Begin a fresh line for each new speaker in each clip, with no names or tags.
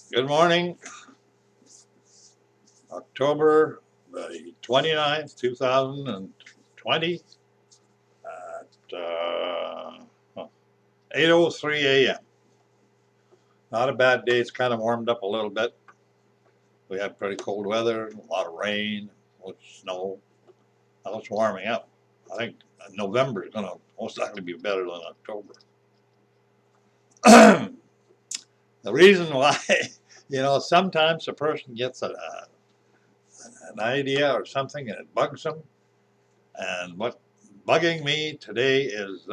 Good morning, October the 29th, 2020 at 8:03 a.m. Not a bad day. It's kind of warmed up a little bit. We had pretty cold weather, a lot of rain, with snow. Now it's warming up. I think November is going to most likely be better than October. The reason why, sometimes a person gets an idea or something and it bugs them. And what's bugging me today is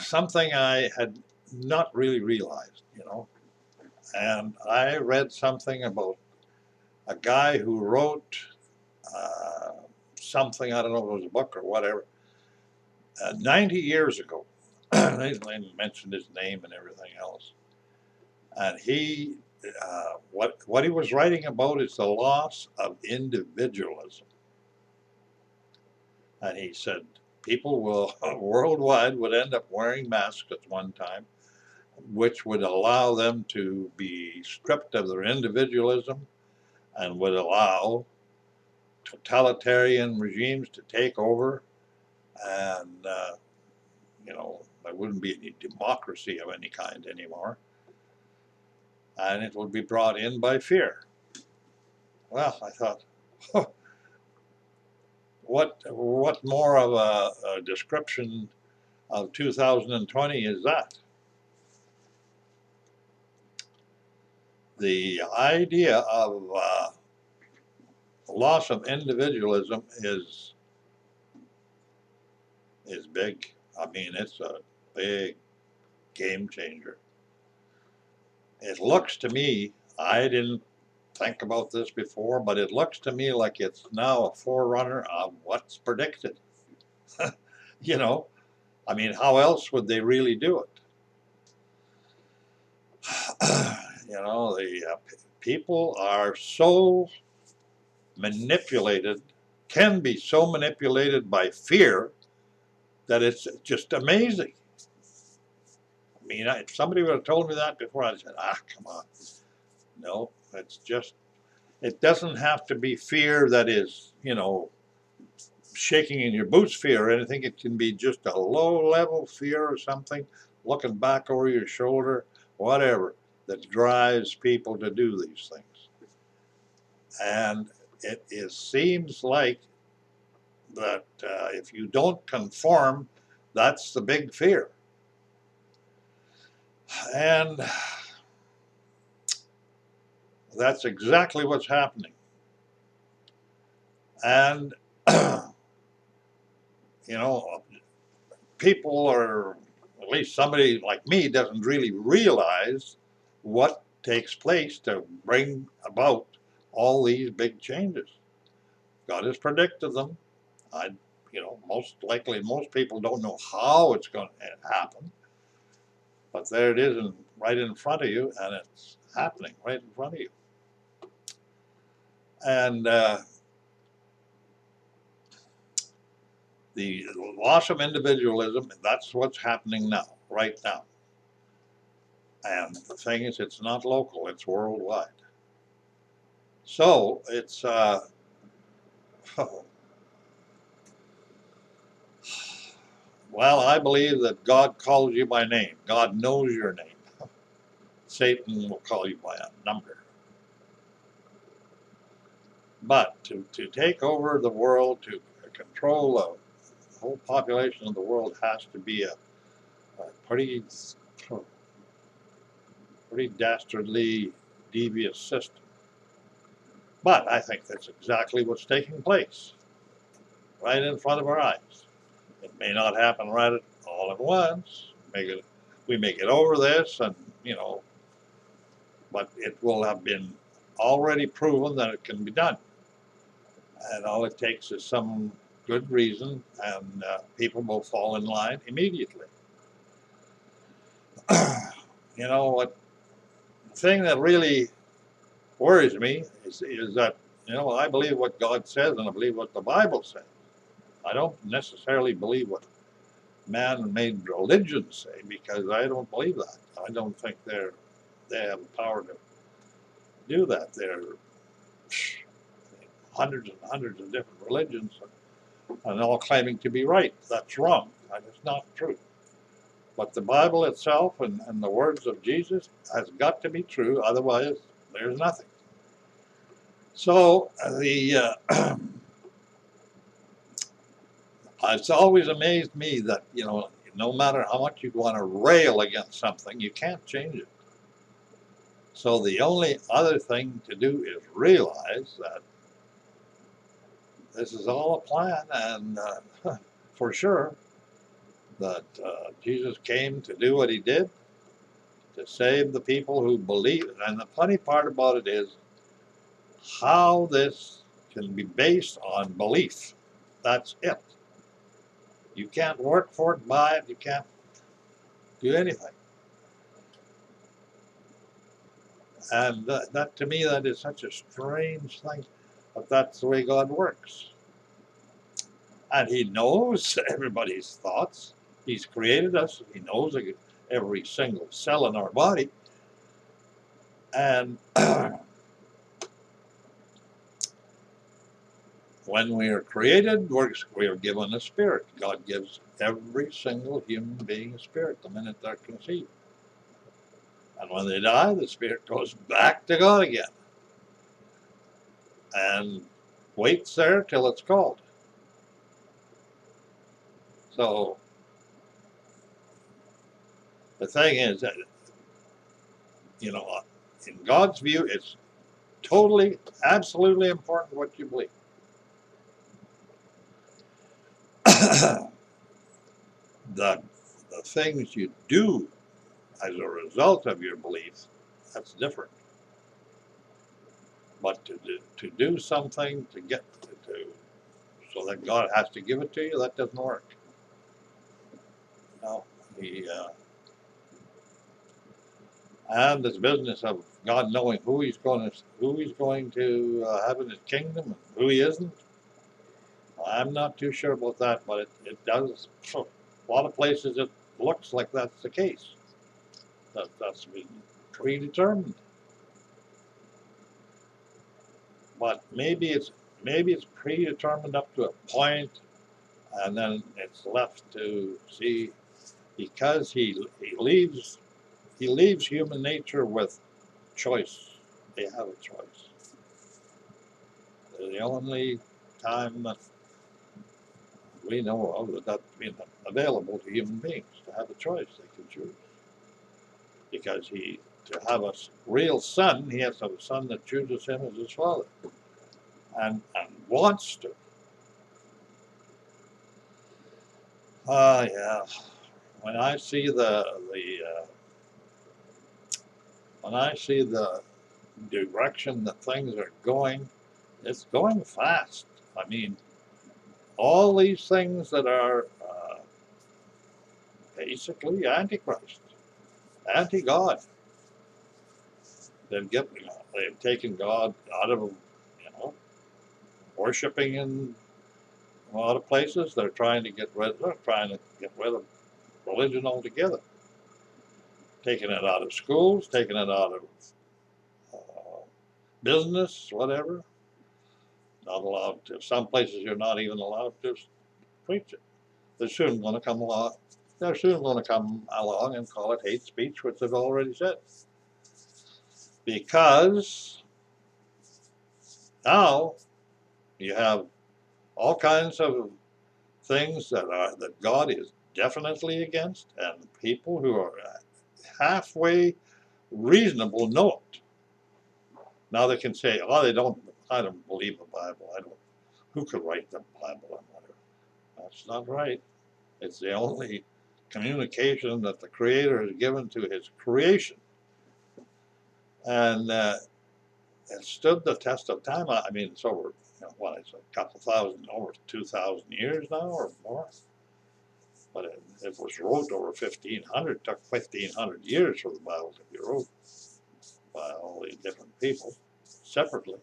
something I had not really realized. And I read something about a guy who wrote something, I don't know if it was a book or whatever, 90 years ago. They mentioned his name and everything else. And what he was writing about is the loss of individualism. And he said people will worldwide would end up wearing masks at one time, which would allow them to be stripped of their individualism and would allow totalitarian regimes to take over, and there wouldn't be any democracy of any kind anymore, and it would be brought in by fear. Well, I thought, huh, what more of a description of 2020 is that? The idea of loss of individualism is big. I mean, it's a big game changer. It looks to me, I didn't think about this before, but it looks to me like it's now a forerunner of what's predicted. you know, I mean, how else would they really do it? The people are so manipulated, can be so manipulated by fear that it's just amazing. I mean, if somebody would have told me that before, I'd said, come on. No, it doesn't have to be fear that is, shaking in your boots fear or anything. It can be just a low level fear or something, looking back over your shoulder, whatever, that drives people to do these things. And it seems like that if you don't conform, that's the big fear. And that's exactly what's happening. And, people are, at least somebody like me, doesn't really realize what takes place to bring about all these big changes. God has predicted them. Most likely, most people don't know how it's going to happen, but there it is, right in front of you, and it's happening right in front of you. And the loss of individualism, that's what's happening now, right now. And the thing is, it's not local, it's worldwide. So it's, well, I believe that God calls you by name. God knows your name. Satan will call you by a number. But to take over the world, to control the whole population of the world, has to be a pretty dastardly, devious system. But I think that's exactly what's taking place, right in front of our eyes. It may not happen right all at once. We may get over this, and but it will have been already proven that it can be done. And all it takes is some good reason, and people will fall in line immediately. What the thing that really worries me is that I believe what God says and I believe what the Bible says. I don't necessarily believe what man-made religions say, because I don't believe that. I don't think they're they have the power to do that. There are hundreds and hundreds of different religions, and all claiming to be right. That's wrong. That is not true. But the Bible itself and the words of Jesus has got to be true, otherwise there's nothing. So it's always amazed me that, no matter how much you want to rail against something, you can't change it. So the only other thing to do is realize that this is all a plan, and for sure that Jesus came to do what he did, to save the people who believe. And the funny part about it is how this can be based on belief. That's it. You can't work for it, buy it, you can't do anything. And that to me, that is such a strange thing, but that's the way God works. And he knows everybody's thoughts. He's created us. He knows every single cell in our body. And when we are created, we are given a spirit. God gives every single human being a spirit the minute they're conceived. And when they die, the spirit goes back to God again and waits there till it's called. So the thing is that, in God's view, it's totally, absolutely important what you believe. the things you do as a result of your beliefs, that's different. But to do something to get to so that God has to give it to you, that doesn't work. No, and this business of God knowing who He's going to have in His kingdom and who He isn't. I'm not too sure about that, but it does. A lot of places it looks like that's the case. That's been predetermined. But maybe it's predetermined up to a point, and then it's left to see, because he leaves human nature with choice. They have a choice. They're the only time that we know of that that's been available to human beings, to have a choice. They can choose. Because to have a real son, he has to have a son that chooses him as his father and wants to. Yeah. When I see the direction that things are going, it's going fast. I mean, all these things that are basically antichrist, anti-God. They've taken God out of, worshiping in a lot of places. They're trying to get rid of religion altogether. Taking it out of schools, taking it out of business, whatever. Not allowed to. Some places you're not even allowed to preach it. They're soon going to come along. They're soon going to come along and call it hate speech, which they've already said. Because now you have all kinds of things that God is definitely against, and people who are halfway reasonable know it. Now they can say, "Oh, I don't believe the Bible. Who could write the Bible and whatever?" That's not right. It's the only communication that the Creator has given to His creation, and it stood the test of time. I mean, it's over, it's a couple thousand, over 2,000 years now or more. But it was wrote over 1,500. It took 1,500 years for the Bible to be wrote by all these different people separately.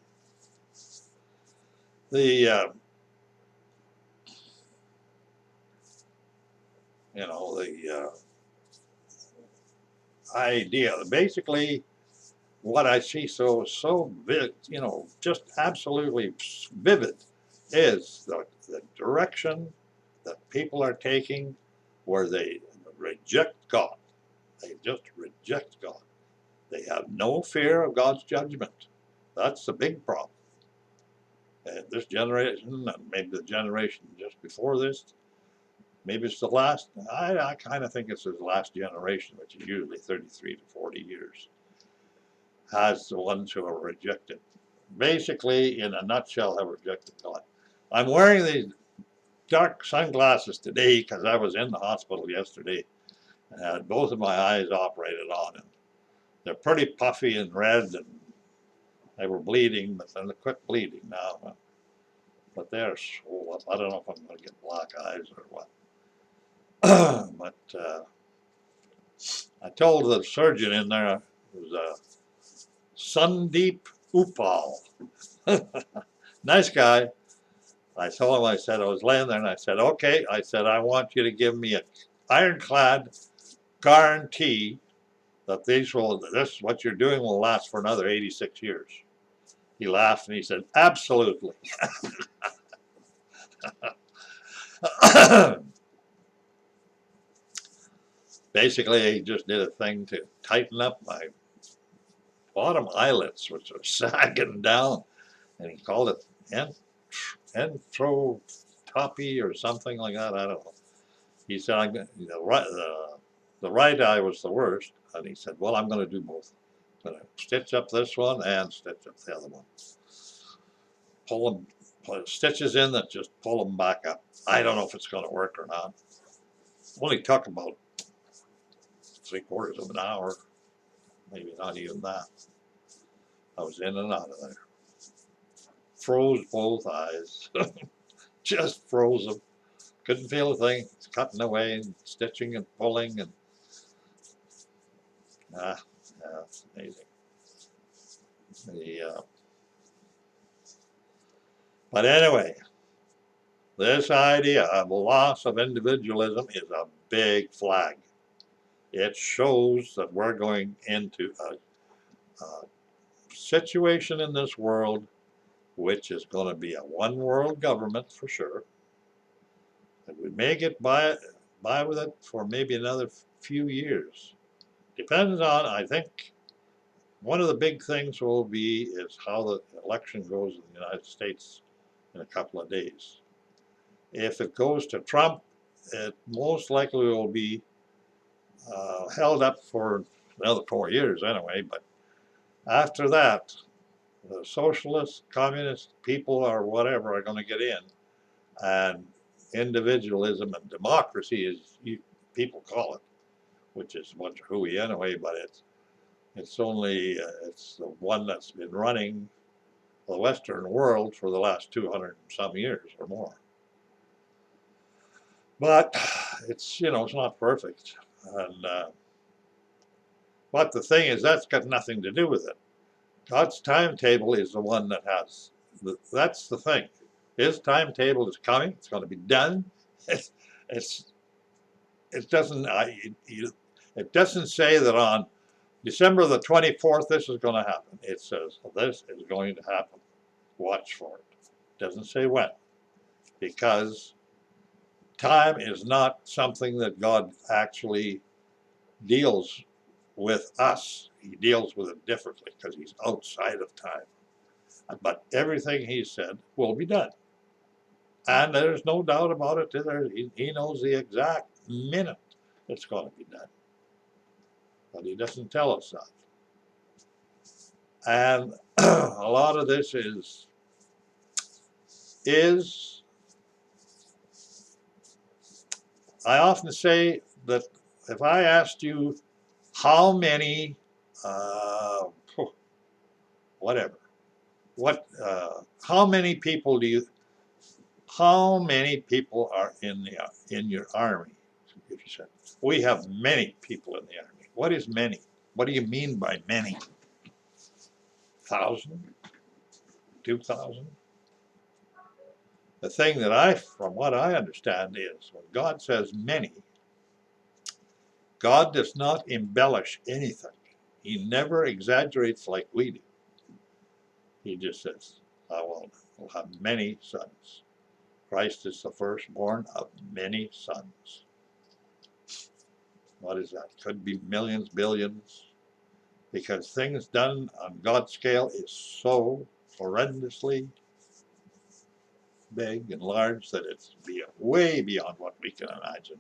The idea, basically, what I see so vivid, just absolutely vivid, is the direction that people are taking, where they reject God. They just reject God. They have no fear of God's judgment. That's the big problem. And this generation, and maybe the generation just before this, maybe it's the last. I kind of think it's the last generation, which is usually 33 to 40 years, has the ones who are rejected. Basically, in a nutshell, have rejected God. I'm wearing these dark sunglasses today because I was in the hospital yesterday and had both of my eyes operated on, and they're pretty puffy and red, and they were bleeding, but then they quit bleeding now. But they're swollen up. I don't know if I'm going to get black eyes or what. But I told the surgeon in there, it was Sandeep Upal. Nice guy. I told him, I said, I was laying there and I said, okay, I said, I want you to give me an ironclad guarantee that this, what you're doing will last for another 86 years. He laughed and he said, absolutely. Basically, he just did a thing to tighten up my bottom eyelids, which are sagging down, and he called it entropy or something like that. I don't know. He said, the right eye was the worst, and he said, well, I'm going to do both. I'm going to stitch up this one and stitch up the other one. Pull them, put stitches in that just pull them back up. I don't know if it's going to work or not. Only took about 3/4 of an hour, maybe not even that. I was in and out of there. Froze both eyes. Just froze them. Couldn't feel a thing. It's cutting away and stitching and pulling and yeah, it's amazing. But anyway, this idea of loss of individualism is a big flag. It shows that we're going into a situation in this world which is going to be a one world government for sure. And we may get by with it for maybe another few years. Depends on, I think, one of the big things will be is how the election goes in the United States in a couple of days. If it goes to Trump, it most likely will be held up for another 4 years anyway. But after that, the socialist, communist people or whatever are going to get in, and individualism and democracy, as people call it, which is a bunch of hooey anyway, but it's only it's the one that's been running the Western world for the last 200 some years or more. But it's it's not perfect, and but the thing is that's got nothing to do with it. God's timetable is the one that has. That's the thing. His timetable is coming. It's going to be done. It's it doesn't it doesn't say that on December the 24th this is going to happen. It says this is going to happen. Watch for it. It doesn't say when, because time is not something that God actually deals with us. He deals with it differently because he's outside of time. But everything he said will be done. And there's no doubt about it. He knows the exact minute it's going to be done. But he doesn't tell us that. And a lot of this is I often say that if I asked you how many, whatever, how many people are in your army? If you said, we have many people in the army. What is many? What do you mean by many? 1,000? 2,000? The thing that from what I understand is when God says many, God does not embellish anything. He never exaggerates like we do. He just says, I will have many sons. Christ is the firstborn of many sons. What is that? Could be millions, billions, because things done on God's scale is so horrendously big and large that it's way beyond what we can imagine.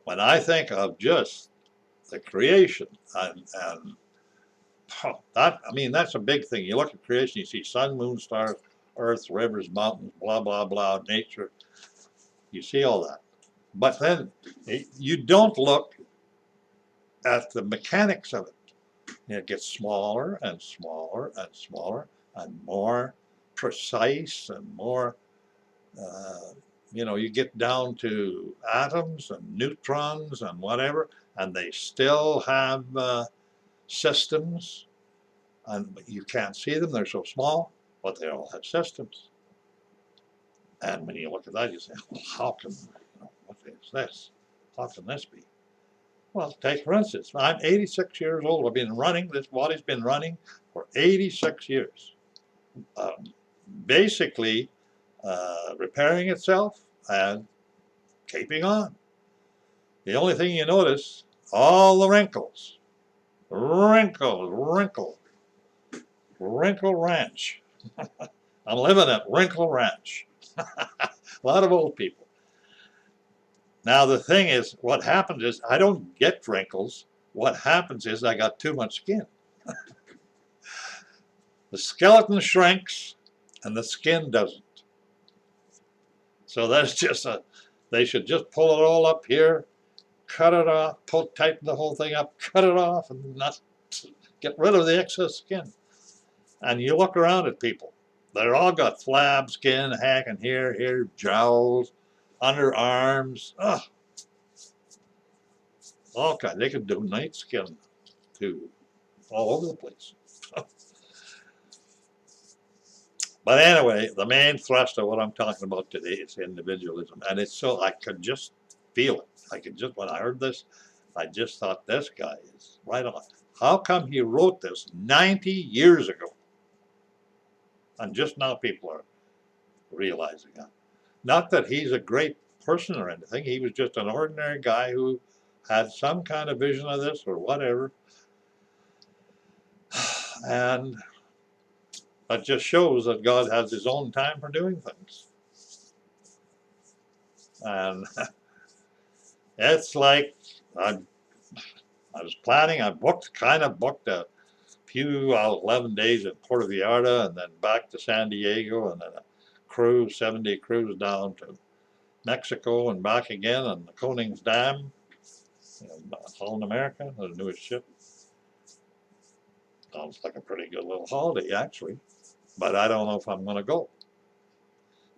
When I think of just the creation and that, I mean, that's a big thing. You look at creation, you see sun, moon, stars, earth, rivers, mountains, blah, blah, blah, nature. You see all that. But then you don't look at the mechanics of it. It gets smaller and smaller and smaller and more precise and more, you get down to atoms and neutrons and whatever, and they still have systems, and you can't see them, they're so small, but they all have systems. And when you look at that, you say, well, how can, what is this? How can this be? Well, take for instance, I'm 86 years old. I've been running, this body's been running for 86 years. Basically, repairing itself and keeping on. The only thing you notice, all the wrinkles, wrinkle ranch. I'm living at Wrinkle Ranch. A lot of old people. Now the thing is, what happens is I don't get wrinkles. What happens is I got too much skin. The skeleton shrinks and the skin doesn't. So that's just they should just pull it all up here, cut it off, tighten the whole thing up, cut it off, and not get rid of the excess skin. And you look around at people, they're all got flab skin, hanging here, jowls, underarms, all kinds. They could donate skin to all over the place. But anyway, the main thrust of what I'm talking about today is individualism. And it's so, I could just feel it. I could just, when I heard this, I just thought, this guy is right on. How come he wrote this 90 years ago? And just now people are realizing that. Not that he's a great person or anything. He was just an ordinary guy who had some kind of vision of this or whatever. And that just shows that God has his own time for doing things. And it's like I was planning, I kind of booked a few 11 days in Puerto Vallarta and then back to San Diego and then a cruise, 7-day cruise down to Mexico and back again on the Konings Dam in Holland, America, the newest ship. Sounds like a pretty good little holiday, actually, but I don't know if I'm going to go.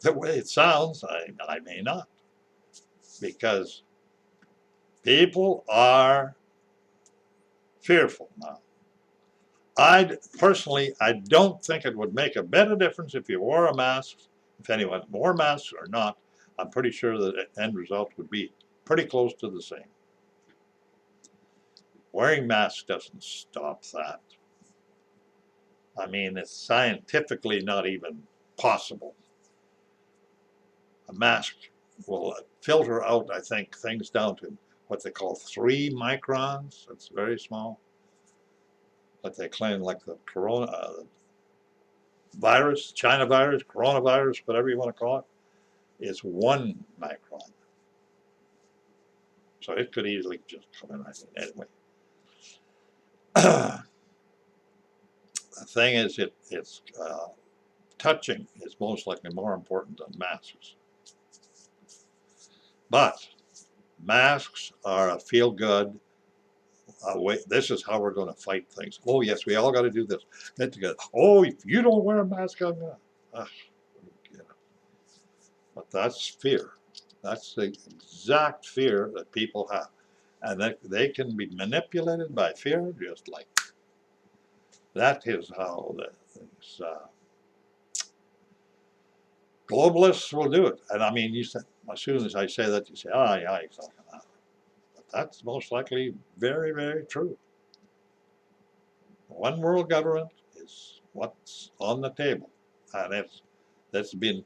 The way it sounds, I may not, because people are fearful now. Personally, I don't think it would make a bit of difference if you wore a mask. If anyone wore masks or not, I'm pretty sure the end result would be pretty close to the same. Wearing masks doesn't stop that. I mean, it's scientifically not even possible. A mask will filter out, I think, things down to what they call 3 microns. It's very small. What they claim, like the corona virus, China virus, coronavirus, whatever you want to call it, is 1 micron. So it could easily just come in. Anyway. The thing is, it's touching is most likely more important than masks. But masks are a feel-good way. This is how we're going to fight things. Oh, yes, we all got to do this. Get together. Oh, if you don't wear a mask, I'm going to. But that's fear. That's the exact fear that people have. And they can be manipulated by fear just like that is how the things, globalists will do it. And I mean, you say, as soon as I say that, you say, oh, yeah, he's talking about it. That's most likely very, very true. One world government is what's on the table, and that's been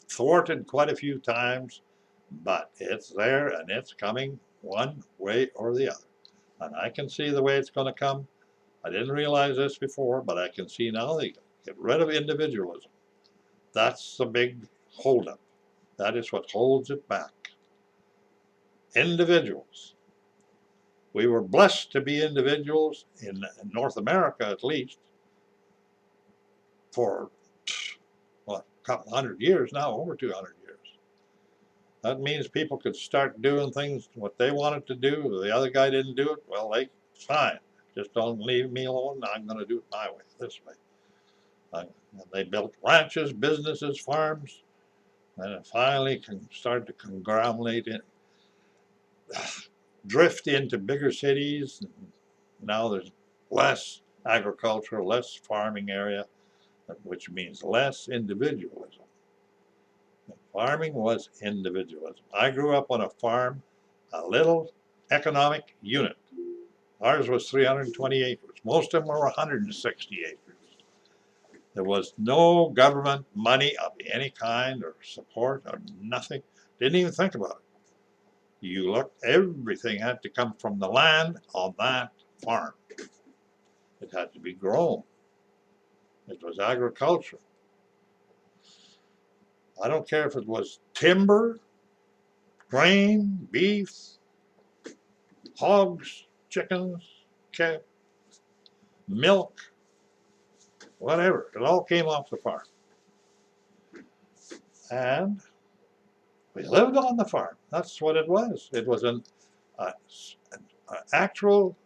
thwarted quite a few times, but it's there and it's coming one way or the other. And I can see the way it's going to come. I didn't realize this before, but I can see now they get rid of individualism. That's the big holdup. That is what holds it back. Individuals. We were blessed to be individuals in North America, at least, for what, a couple hundred years now, over 200 years. That means people could start doing things what they wanted to do. The other guy didn't do it. Well, they fine. Just don't leave me alone. I'm going to do it my way, this way. And they built ranches, businesses, farms, and it finally started to conglomerate in, drift into bigger cities. Now there's less agriculture, less farming area, which means less individualism. Farming was individualism. I grew up on a farm, a little economic unit. Ours was 320 acres. Most of them were 160 acres. There was no government money of any kind or support or nothing. Didn't even think about it. You looked, everything had to come from the land on that farm. It had to be grown. It was agriculture. I don't care if it was timber, grain, beef, hogs, chickens, cat, milk, whatever. It all came off the farm. And we lived on the farm. That's what it was. It was an actual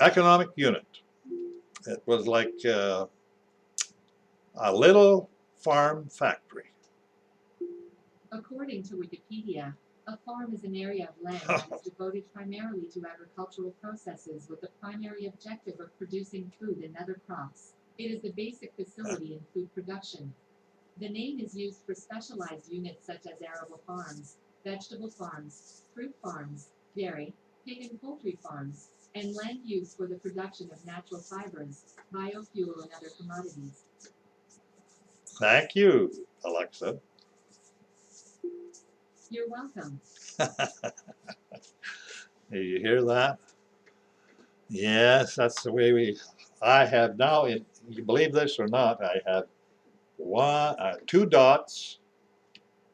economic unit. It was like a little farm factory.
According to Wikipedia, a farm is an area of land that is devoted primarily to agricultural processes with the primary objective of producing food and other crops. It is the basic facility in food production. The name is used for specialized units such as arable farms, vegetable farms, fruit farms, dairy, pig and poultry farms, and land used for the production of natural fibers, biofuel and other commodities.
Thank you, Alexa.
You're welcome.
Did you hear that? Yes, that's the way I have now, you believe this or not, I have two dots,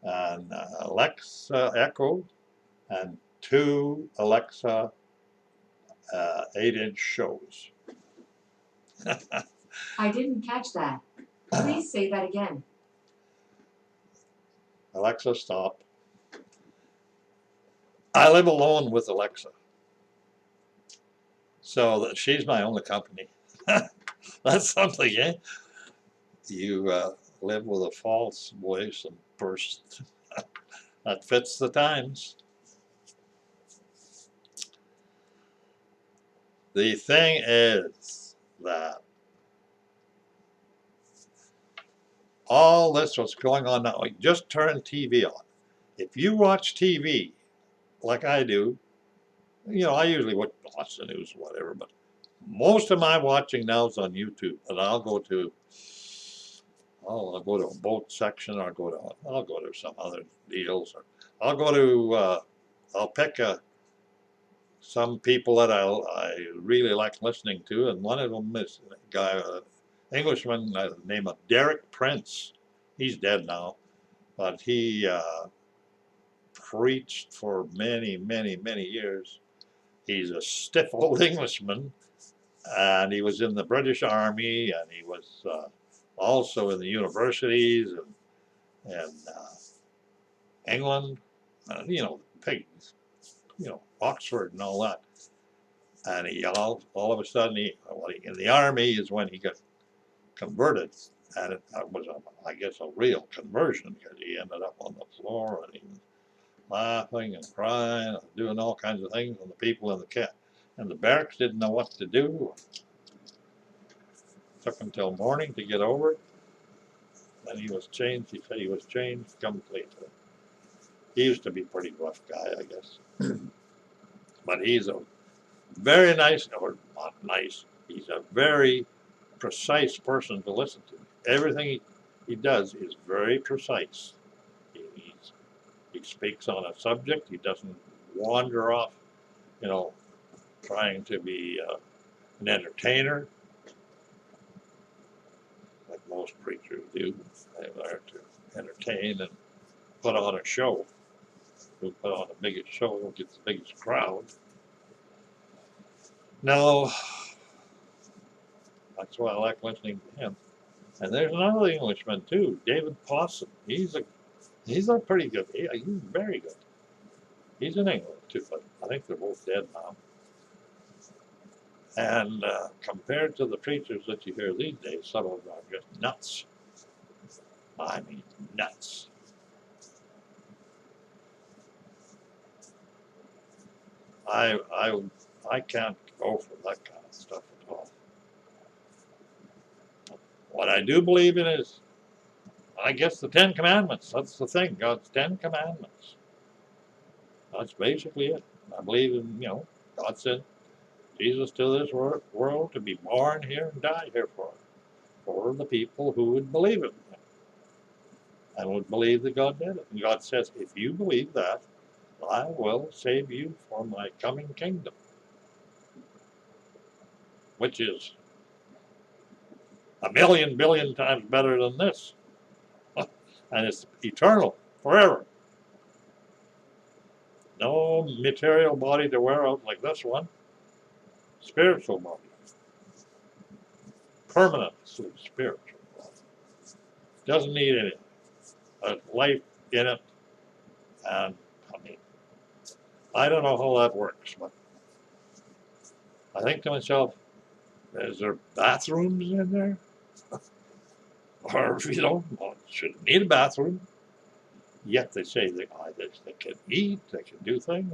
and Alexa Echo, and two Alexa 8-inch shows.
I didn't catch that. Please say that again.
Alexa, stop. I live alone with Alexa, so she's my only company. That's something, eh? You live with a false voice and person that fits the times. The thing is that all this what's going on now, like just turn TV on. If you watch TV like I do, I usually watch the news or whatever, but most of my watching now is on YouTube, and I'll go to a boat section, or I'll go to some other deals, or I'll pick some people that I really like listening to, and one of them is a guy, Englishman, by the name of Derek Prince. He's dead now, but he preached for many, many, many years. He's a stiff old Englishman, and he was in the British Army, and he was also in the universities and England, pigs, Oxford and all that. And he all of a sudden, in the Army is when he got converted, and it was, I guess, a real conversion, because he ended up on the floor and he was laughing and crying and doing all kinds of things, and the people in the barracks didn't know what to do. It took until morning to get over it. Then he was changed. He said he was changed completely. He used to be a pretty rough guy, I guess. But he's a very nice, or not nice, he's a very precise person to listen to. Everything he does is very precise. He speaks on a subject. He doesn't wander off, you know, trying to be an entertainer, like most preachers do. They learn to entertain and put on a show. Who put on the biggest show gets the biggest crowd. No, that's why I like listening to him. And there's another Englishman too, David Pawson. He's a pretty good. He's very good. He's in England too, but I think they're both dead now. And compared to the preachers that you hear these days, some of them are just nuts. I mean, nuts. I can't go for that kind of stuff at all. What I do believe in is, I guess, the Ten Commandments. That's the thing, God's Ten Commandments. That's basically it. I believe in, God sent Jesus to this world to be born here and die here for the people who would believe it and would believe that God did it. And God says, if you believe that, I will save you for my coming kingdom, which is a million billion times better than this. And it's eternal, forever. No material body to wear out like this one. Spiritual body. Permanently spiritual body. Doesn't need anything. There's life in it. And, I don't know how that works, but I think to myself, is there bathrooms in there? Or, shouldn't need a bathroom. Yet they say they can eat, they can do things,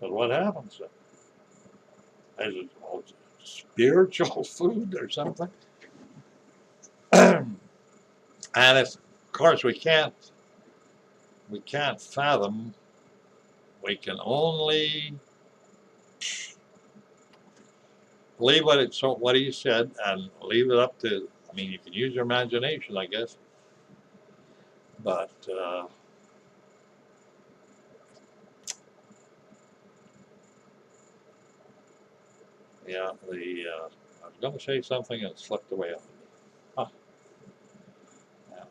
but what happens? Is it spiritual food or something? And of course, we can't fathom. We can only believe what he said and leave it up to. You can use your imagination, I guess, but yeah, I was going to say something and it slipped away on me. Huh. Yeah.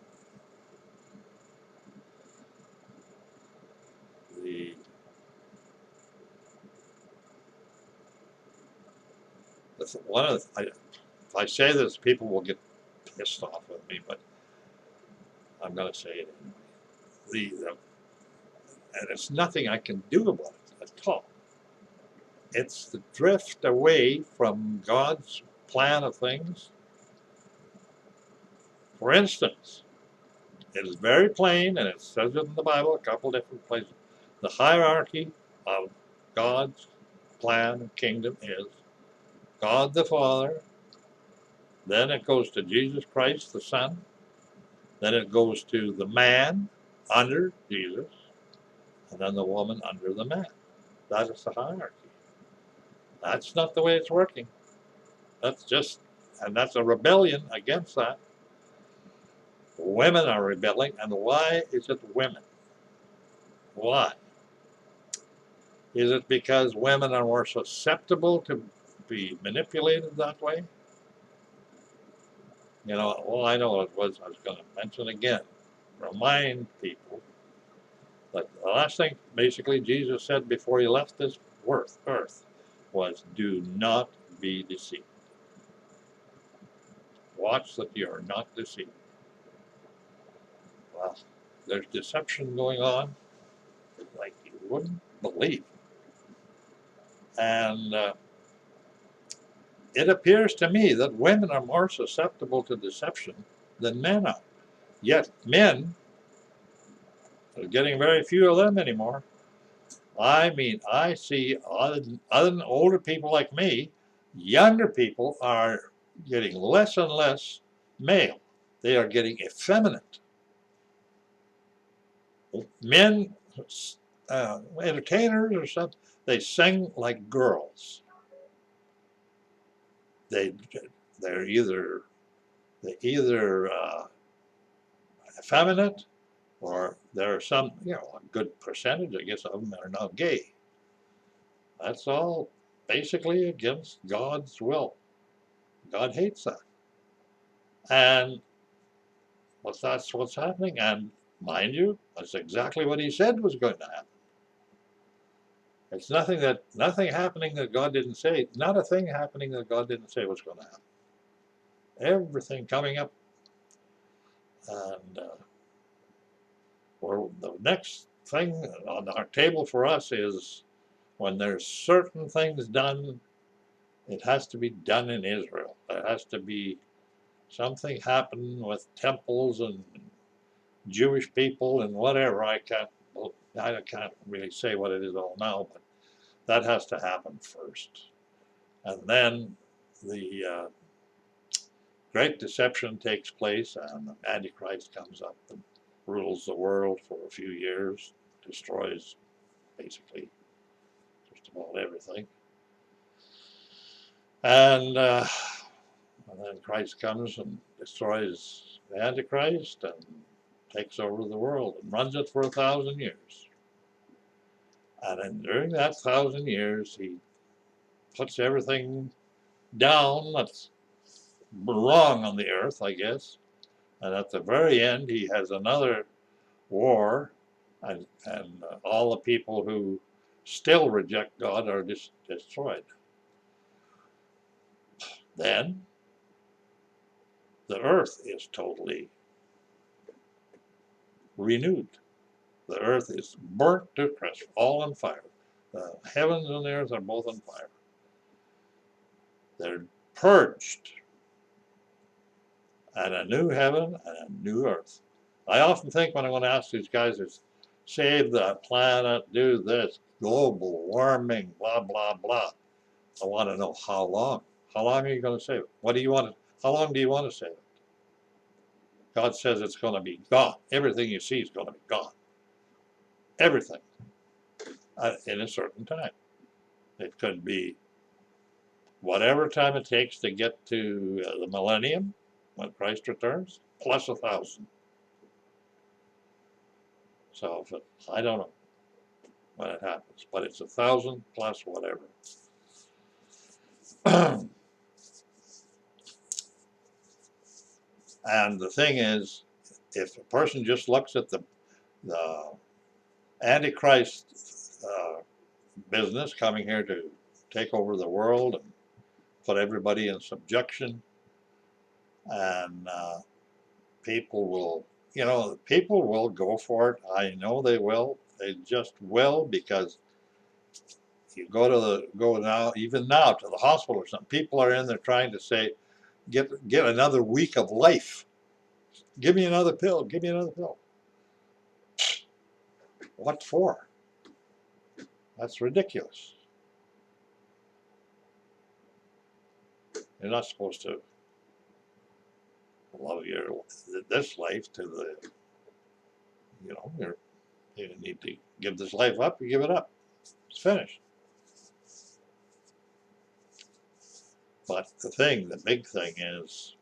If I say this, people will get pissed off with me, but I'm going to say it anyway. And it's nothing I can do about it at all. It's the drift away from God's plan of things. For instance, it is very plain, and it says it in the Bible a couple different places. The hierarchy of God's plan of kingdom is God the Father, then it goes to Jesus Christ the Son, then it goes to the man under Jesus, and then the woman under the man. That is the hierarchy. That's not the way it's working. And that's a rebellion against that. Women are rebelling, and why is it women? Why? Is it because women are more susceptible to be manipulated that way? All I know I was going to mention again, remind people that the last thing basically Jesus said before he left this earth was, do not be deceived. Watch that you are not deceived. Well, there's deception going on like you wouldn't believe. And it appears to me that women are more susceptible to deception than men are. Yet men, there's getting very few of them anymore. I see other than older people like me, younger people are getting less and less male. They are getting effeminate. Men entertainers or something, they sing like girls. They they're either effeminate, or there are some, a good percentage, I guess, of them that are now gay. That's all basically against God's will. God hates that. And that's what's happening. And mind you, that's exactly what he said was going to happen. It's nothing happening that God didn't say. Not a thing happening that God didn't say was going to happen. Everything coming up. And the next thing on our table for us is when there's certain things done, it has to be done in Israel. There has to be something happen with temples and Jewish people and whatever. I can't really say what it is all now, but that has to happen first. And then the great deception takes place, and the Antichrist comes up and rules the world for a few years, destroys basically just about everything. And then Christ comes and destroys the Antichrist and takes over the world and runs it for 1,000 years. And then during that 1,000 years, he puts everything down that's wrong on the earth, I guess. And at the very end, he has another war, and all the people who still reject God are destroyed. Then the earth is totally renewed. The earth is burnt to crisp, all on fire. The heavens and the earth are both on fire. They're purged. And a new heaven and a new earth. I often think when I want to ask these guys, is save the planet, do this, global warming, blah, blah, blah. I want to know how long. How long are you going to save it? What do you want to, how long do you want to save it? God says it's going to be gone. Everything you see is going to be gone. Everything. In a certain time. It could be whatever time it takes to get to the millennium, when Christ returns, plus 1,000. So I don't know when it happens, but it's 1,000 plus whatever. And the thing is, if a person just looks at the Antichrist business coming here to take over the world and put everybody in subjection, and people will go for it. I know they will. They just will, because you go now, even now, to the hospital or something. People are in there trying to say, get another week of life. Give me another pill. Give me another pill. What for? That's ridiculous. You're not supposed to love this life to the, you need to give this life up. You give it up. It's finished. But the big thing is,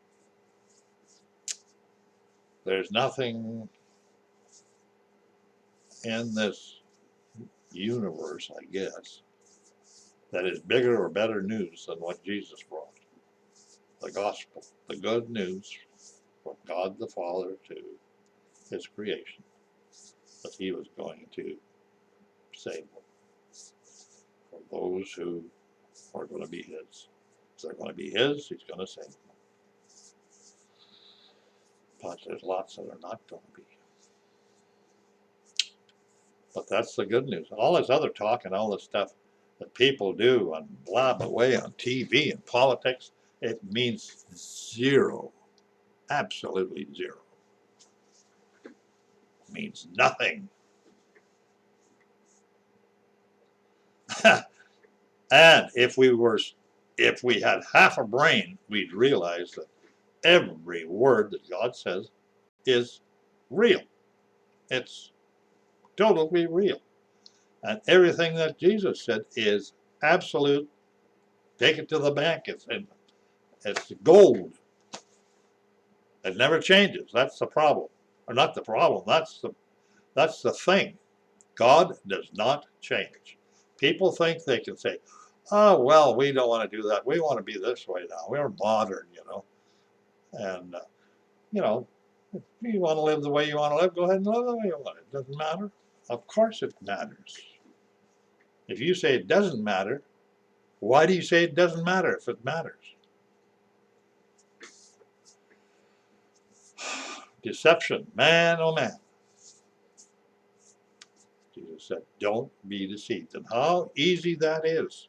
there's nothing in this universe, I guess, that is bigger or better news than what Jesus brought. The gospel, the good news from God the Father to his creation, that he was going to save them. For those who are going to be his. If they're going to be his, he's going to save them. But there's lots that are not going to be. But that's the good news. All this other talk and all this stuff that people do and blab away on TV and politics, it means zero. Absolutely zero. It means nothing. And if we had half a brain, we'd realize that every word that God says is real. It's totally real. And everything that Jesus said is absolute. Take it to the bank. It's gold. It never changes. That's the problem. Or not the problem. That's the thing. God does not change. People think they can say, oh, well, we don't want to do that. We want to be this way now. We're modern, And, if you want to live the way you want to live, go ahead and live the way you want. It doesn't matter. Of course it matters. If you say it doesn't matter, why do you say it doesn't matter if it matters? Deception, man, oh man. Jesus said, don't be deceived. And how easy that is.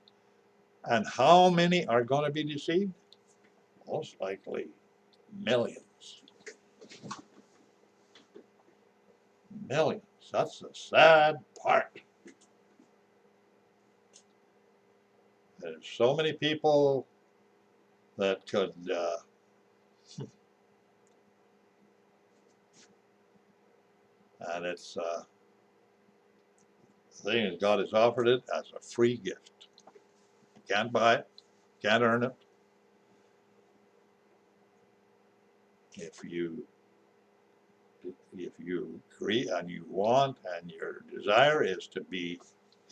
And how many are going to be deceived? Most likely millions. Millions. That's the sad part. There's so many people that could and it's the thing is, God has offered it as a free gift. You can't buy it, can't earn it. If you agree and you want and your desire is to be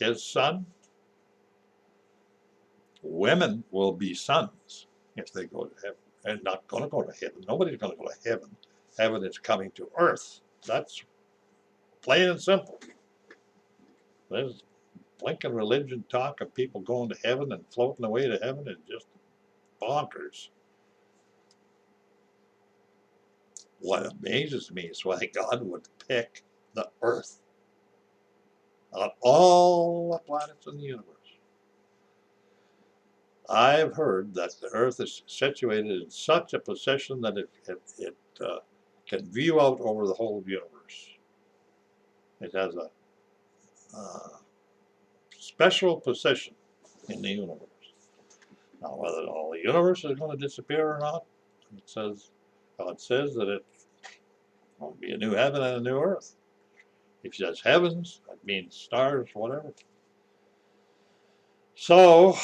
his son, women will be sons if they go to heaven. They're not going to go to heaven. Nobody's going to go to heaven. Heaven is coming to earth. That's plain and simple. There's blinking religion talk of people going to heaven and floating away to heaven is just bonkers. What amazes me is why God would pick the earth out of all the planets in the universe. I've heard that the earth is situated in such a position that it can view out over the whole universe. It has a special position in the universe. Now, whether all the universe is going to disappear or not, God says that it's going to be a new heaven and a new earth. If he says heavens, that means stars, whatever. So,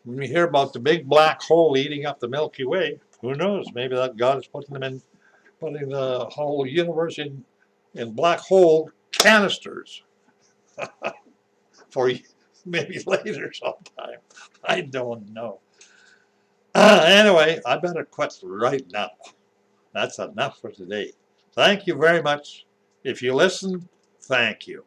when we hear about the big black hole eating up the Milky Way, who knows? Maybe that God is putting the whole universe in black hole canisters for maybe later sometime. I don't know. Anyway, I better quit right now. That's enough for today. Thank you very much. If you listened, thank you.